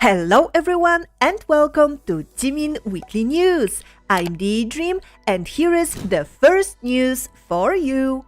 Hello everyone and welcome to Jimin Weekly News. I'm Dream and here is the first news for you.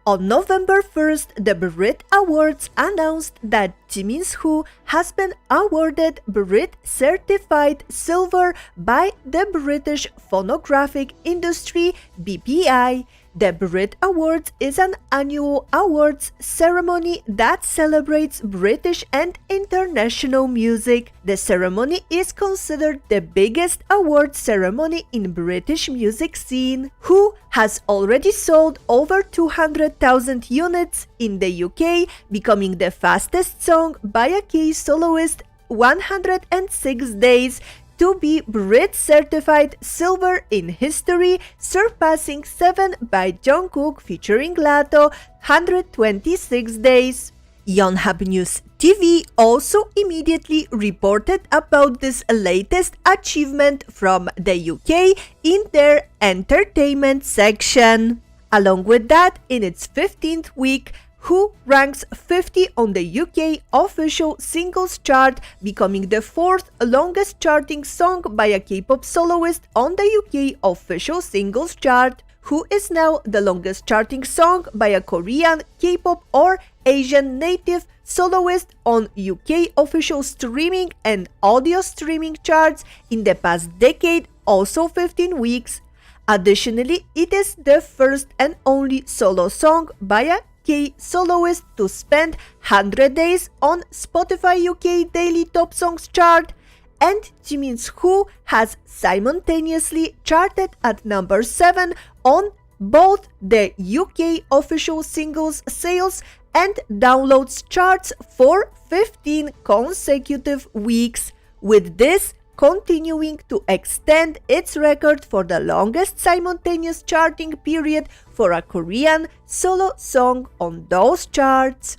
On November 1st, the Brit Awards announced that Jimin's Who has been awarded Brit Certified Silver by the British Phonographic Industry (BPI). The Brit Awards is an annual awards ceremony that celebrates British and international music. The ceremony is considered the biggest award ceremony in British music scene. Who has already sold over 200,000 units in the UK, becoming the fastest song by a key soloist 106 days to be Brit Certified Silver in history, surpassing 7 by Jungkook featuring Loco, 126 days. Yonhap News TV also immediately reported about this latest achievement from the UK in their entertainment section. Along with that, in its 15th week, Who ranks 50 on the UK official singles chart, becoming the fourth longest charting song by a K-pop soloist on the UK official singles chart. Who is now the longest charting song by a Korean, K-pop or Asian native soloist on UK official streaming and audio streaming charts in the past decade, also 15 weeks. Additionally, it is the first and only solo song by a K soloist to spend 100 days on Spotify UK Daily Top Songs chart, and Jimin's Who has simultaneously charted at number 7 on both the UK official singles sales and downloads charts for 15 consecutive weeks, with this continuing to extend its record for the longest simultaneous charting period for a Korean solo song on those charts.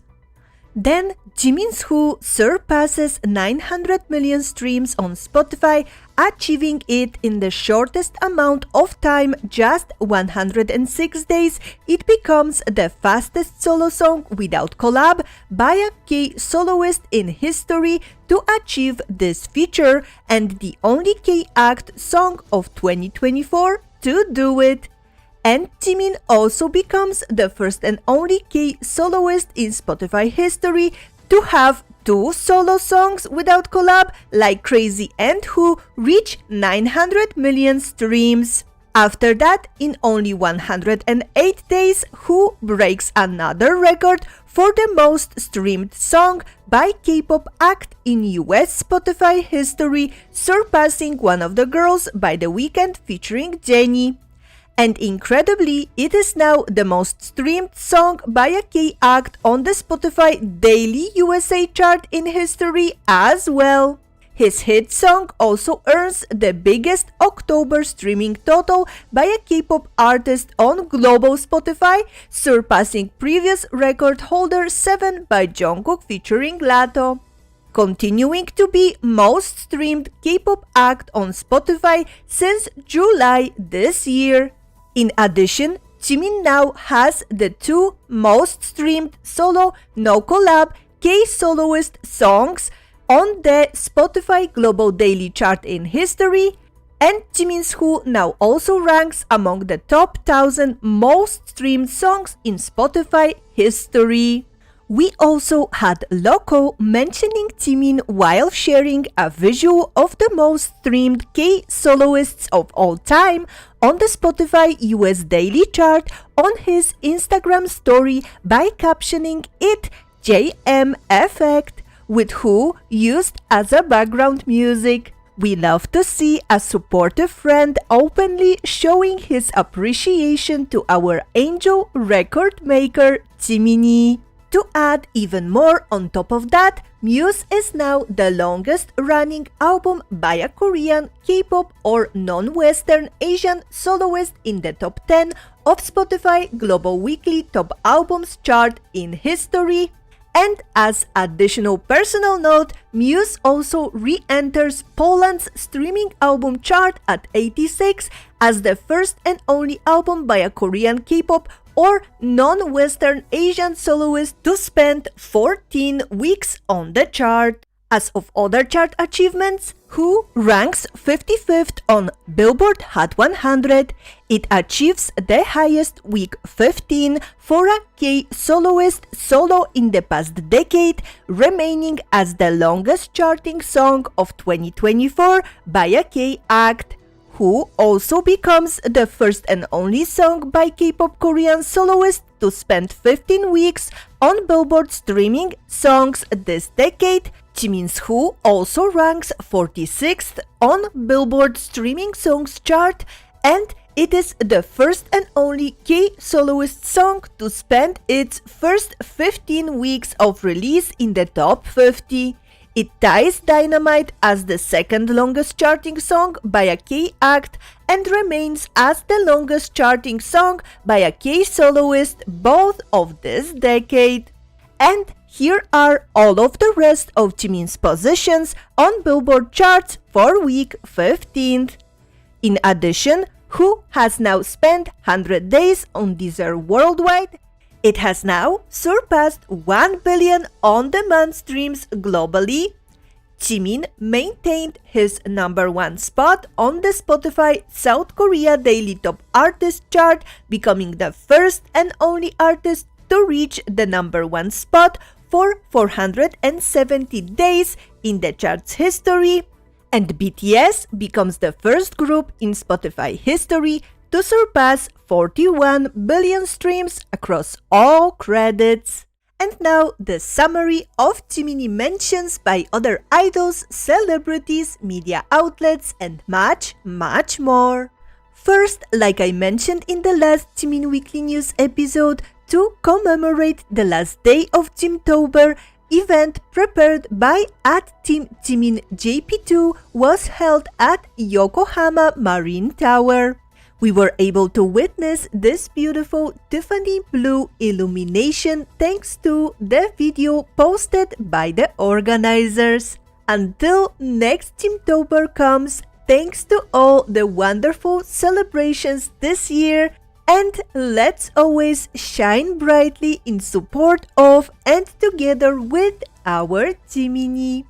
Then, Jimin's Who surpasses 900 million streams on Spotify, achieving it in the shortest amount of time, just 106 days. It becomes the fastest solo song without collab by a K soloist in history to achieve this feature, and the only K-act song of 2024 to do it. And Jimin also becomes the first and only K soloist in Spotify history to have two solo songs without collab like Crazy and Who reach 900 million streams. After that, in only 108 days, Who breaks another record for the most streamed song by K-pop act in US Spotify history, surpassing One of the Girls by The Weeknd featuring Jennie. And incredibly, it is now the most streamed song by a K-act on the Spotify Daily USA chart in history as well. His hit song also earns the biggest October streaming total by a K-pop artist on global Spotify, surpassing previous record holder 7 by Jungkook featuring Loco, continuing to be most streamed K-pop act on Spotify since July this year. In addition, Jimin now has the two most streamed solo no collab K soloist songs on the Spotify Global Daily chart in history, and Jimin's Who now also ranks among the top 1,000 most streamed songs in Spotify history. We also had Loco mentioning Jimin while sharing a visual of the most streamed K soloists of all time on the Spotify US Daily chart on his Instagram story by captioning it JM Effect, with Who used as a background music. We love to see a supportive friend openly showing his appreciation to our angel record maker Jiminie. To add even more on top of that, Muse is now the longest running album by a Korean, K-pop or non-Western Asian soloist in the top 10 of Spotify Global Weekly Top Albums chart in history. And as additional personal note, Muse also re-enters Poland's streaming album chart at 86 as the first and only album by a Korean K-pop or non-Western Asian soloist to spend 14 weeks on the chart. As of other chart achievements, Who ranks 55th on Billboard Hot 100. It achieves the highest week 15 for a K-soloist solo in the past decade, remaining as the longest charting song of 2024 by a K-act. Who also becomes the first and only song by K-pop Korean soloist to spend 15 weeks on Billboard streaming songs this decade. Jimin's Who also ranks 46th on Billboard streaming songs chart, and it is the first and only K-soloist song to spend its first 15 weeks of release in the top 50. It ties Dynamite as the second longest charting song by a K-act and remains as the longest charting song by a K-soloist both of this decade. And here are all of the rest of Jimin's positions on Billboard charts for week 15th. In addition, Who has now spent 100 days on Deezer worldwide. It has now surpassed 1 billion on-demand streams globally. Jimin maintained his number one spot on the Spotify South Korea Daily Top Artist chart, becoming the first and only artist to reach the number one spot for 470 days in the chart's history. And BTS becomes the first group in Spotify history to surpass 41 billion streams across all credits. And now the summary of Jiminie mentions by other idols, celebrities, media outlets, and much, much more. First, like I mentioned in the last Jimin Weekly News episode, to commemorate the last day of Jimtober, event prepared by @Team Jimin JP2 was held at Yokohama Marine Tower. We were able to witness this beautiful Tiffany blue illumination thanks to the video posted by the organizers. Until next Jimtober comes, thanks to all the wonderful celebrations this year, and let's always shine brightly in support of and together with our Jiminie.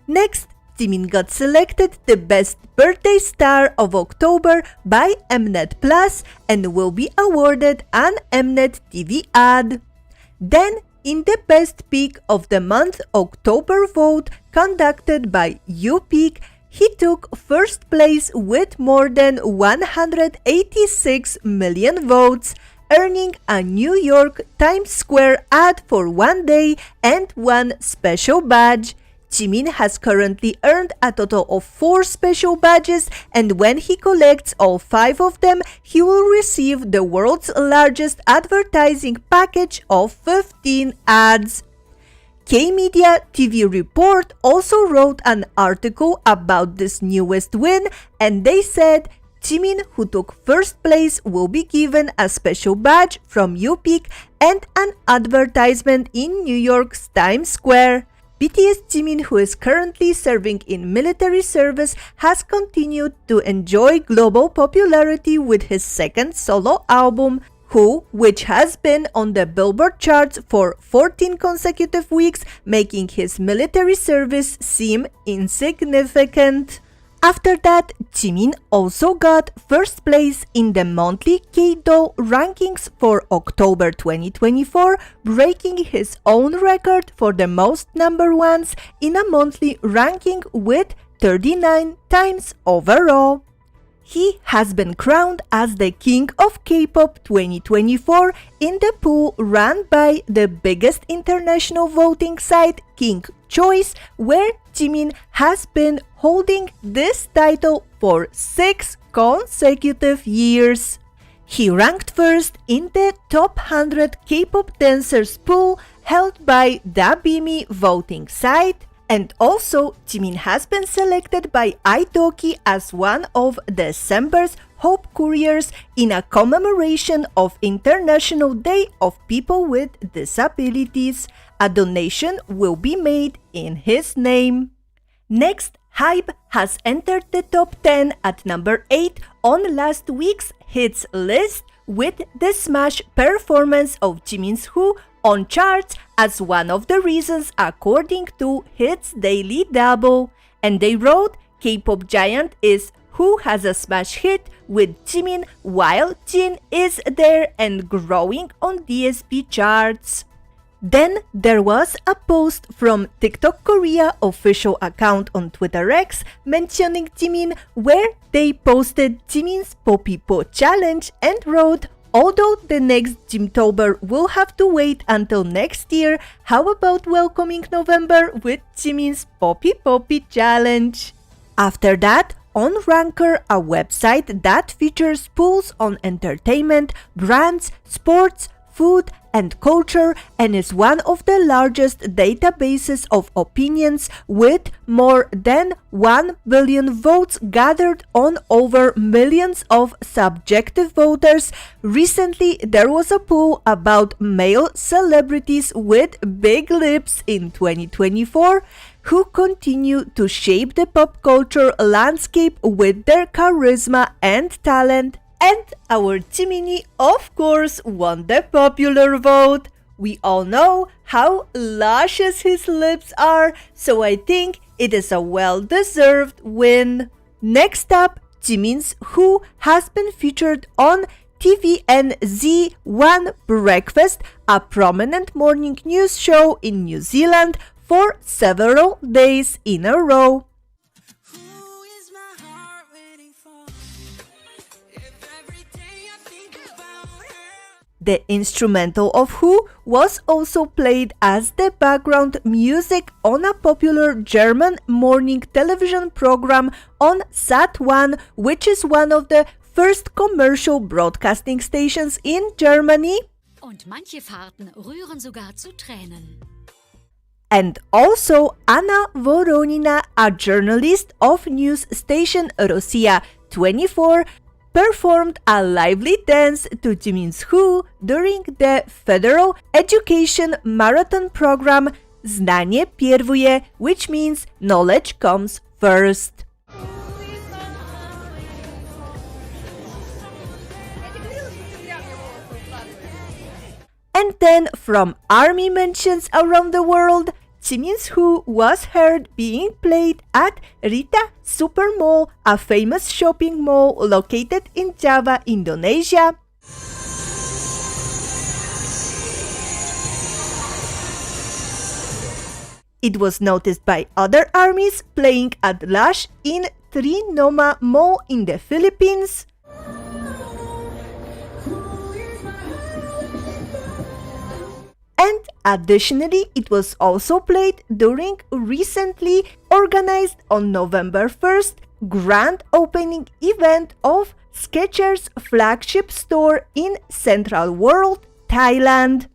Next, Jimin got selected the Best Birthday Star of October by Mnet Plus and will be awarded an Mnet TV ad. Then, in the Best Pick of the Month October vote conducted by YouPick, he took first place with more than 186 million votes, earning a New York Times Square ad for 1 day and 1 special badge. Jimin has currently earned a total of 4 special badges, and when he collects all 5 of them, he will receive the world's largest advertising package of 15 ads. K-Media TV Report also wrote an article about this newest win, and they said Jimin, who took first place, will be given a special badge from YouPick and an advertisement in New York's Times Square. BTS Jimin, who is currently serving in military service, has continued to enjoy global popularity with his second solo album, Who, which has been on the Billboard charts for 14 consecutive weeks, making his military service seem insignificant. After that, Jimin also got first place in the monthly K-Doll rankings for October 2024, breaking his own record for the most number ones in a monthly ranking with 39 times overall. He has been crowned as the King of K-pop 2024 in the poll run by the biggest international voting site, King Choice, where Jimin has been holding this title for 6 consecutive years. He ranked first in the top 100 K-pop dancers poll held by the A.R.M.Y voting site. And also, Jimin has been selected by iTalki as one of December's Hope Couriers in a commemoration of International Day of People with Disabilities. A donation will be made in his name. Next, Hype has entered the top 10 at number 8 on last week's hits list with the smash performance of Jimin's Who on charts as one of the reasons according to Hits Daily Double. And they wrote, K-pop giant is who has a smash hit with Jimin while Jin is there and growing on DSP charts. Then there was a post from TikTok Korea official account on Twitter X mentioning Jimin, where they posted Jimin's Poppy Po challenge and wrote, although the next Jimtober will have to wait until next year, how about welcoming November with Jimin's Poppy Poppy challenge? After that, on Ranker, a website that features polls on entertainment, brands, sports, food, and culture, and is one of the largest databases of opinions with more than 1 billion votes gathered on over millions of subjective voters. Recently, there was a poll about male celebrities with big lips in 2024 who continue to shape the pop culture landscape with their charisma and talent. And our Jiminie, of course, won the popular vote. We all know how luscious his lips are, so I think it is a well-deserved win. Next up, Jimin's Who has been featured on TVNZ1 Breakfast, a prominent morning news show in New Zealand, for several days in a row. The instrumental of Who was also played as the background music on a popular German morning television program on Sat.1, which is one of the first commercial broadcasting stations in Germany. Und manche Fahrten rühren sogar zu Tränen. And also Anna Voronina, a journalist of news station Rossiya 24, performed a lively dance to Jimin's Who during the Federal Education Marathon program Znanie Pierwuje, which means knowledge comes first. And then from A.R.M.Y mentions around the world, Jimin's Who was heard being played at Rita Super Mall, a famous shopping mall located in Java, Indonesia. It was noticed by other ARMYs playing at Lush in Trinoma Mall in the Philippines. And additionally, it was also played during recently organized on November 1st grand opening event of Skechers flagship store in Central World, Thailand.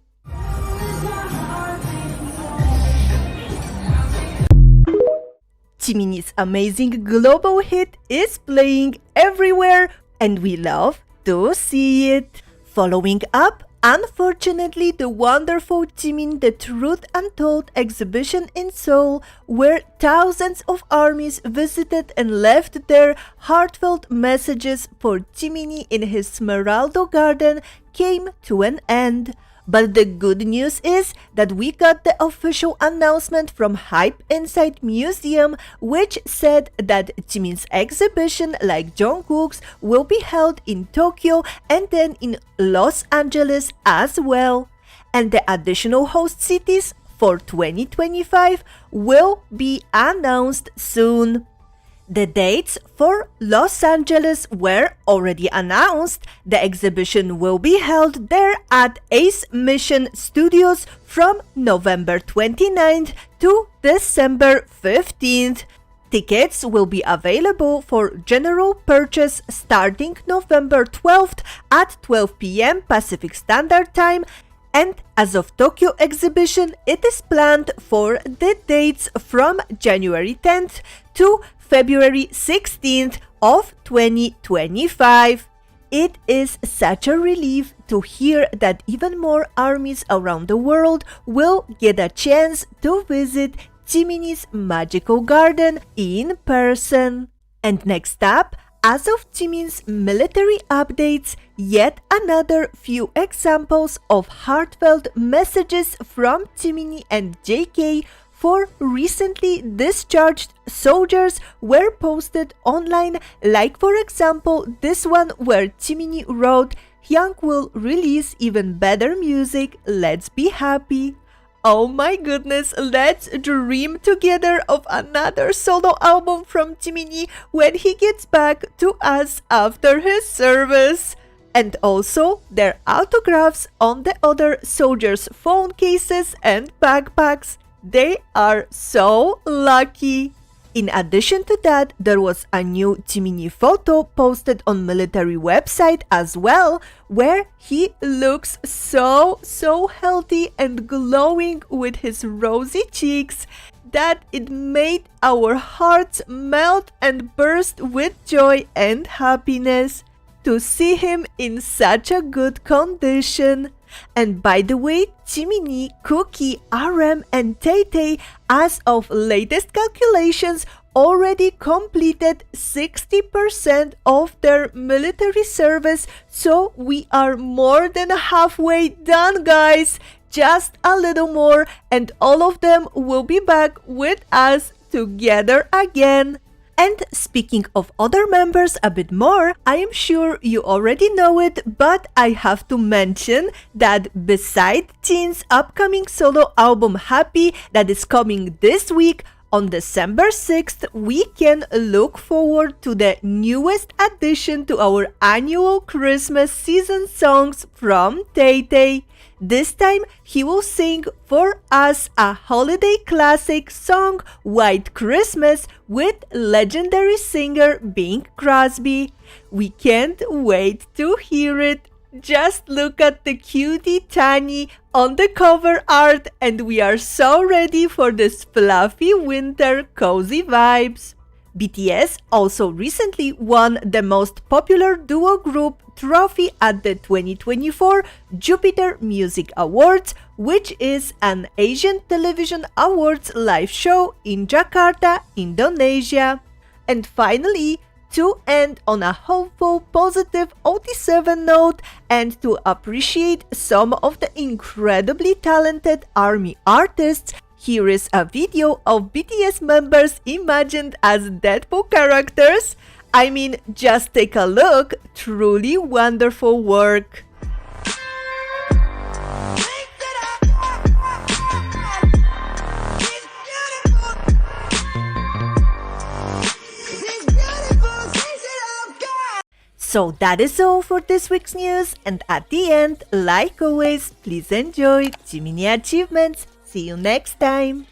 Jiminie's amazing global hit is playing everywhere and we love to see it. Following up, unfortunately, the wonderful Jimin The Truth Untold exhibition in Seoul, where thousands of ARMYs visited and left their heartfelt messages for Jiminie in his Smeraldo Garden, came to an end. But the good news is that we got the official announcement from Hype Inside Museum, which said that Jimin's exhibition, like Jungkook's, will be held in Tokyo and then in Los Angeles as well. And the additional host cities for 2025 will be announced soon. The dates for Los Angeles were already announced. The exhibition will be held there at Ace Mission Studios from November 29th to December 15th. Tickets will be available for general purchase starting November 12th at 12 p.m. Pacific Standard Time. And as of Tokyo exhibition, it is planned for the dates from January 10th to February 16th of 2025. It is such a relief to hear that even more ARMYs around the world will get a chance to visit Jiminie's magical garden in person. And next up, As of Jimin's military updates, yet another few examples of heartfelt messages from Jiminie and JK for recently discharged soldiers were posted online, like for example this one where Jiminie wrote, "Hyung will release even better music, let's be happy." Oh my goodness, let's dream together of another solo album from Jiminie when he gets back to us after his service. And also their autographs on the other soldiers' phone cases and backpacks. They are so lucky. In addition to that, there was a new Jiminie photo posted on military website as well, where he looks so healthy and glowing with his rosy cheeks that it made our hearts melt and burst with joy and happiness to see him in such a good condition. And by the way, Jiminie, Cookie, A.R.M.Y, and Tay, as of latest calculations, already completed 60% of their military service, so we are more than halfway done, guys. Just a little more, and all of them will be back with us together again. And speaking of other members a bit more, I am sure you already know it, but I have to mention that beside Jin's upcoming solo album Happy that is coming this week, on December 6th, we can look forward to the newest addition to our annual Christmas season songs from Tay. This time, he will sing for us a holiday classic song, White Christmas, with legendary singer Bing Crosby. We can't wait to hear it. Just look at the cutie Tani on the cover art, and we are so ready for this fluffy winter cozy vibes. BTS also recently won the most popular duo group trophy at the 2024 Jupiter Music Awards, which is an Asian television awards live show in Jakarta, Indonesia. And finally, to end on a hopeful, positive OT7 note and to appreciate some of the incredibly talented A.R.M.Y artists, here is a video of BTS members imagined as Deadpool characters. I mean, just take a look, truly wonderful work. So that is all for this week's news, and at the end, like always, please enjoy Jiminie achievements. See you next time!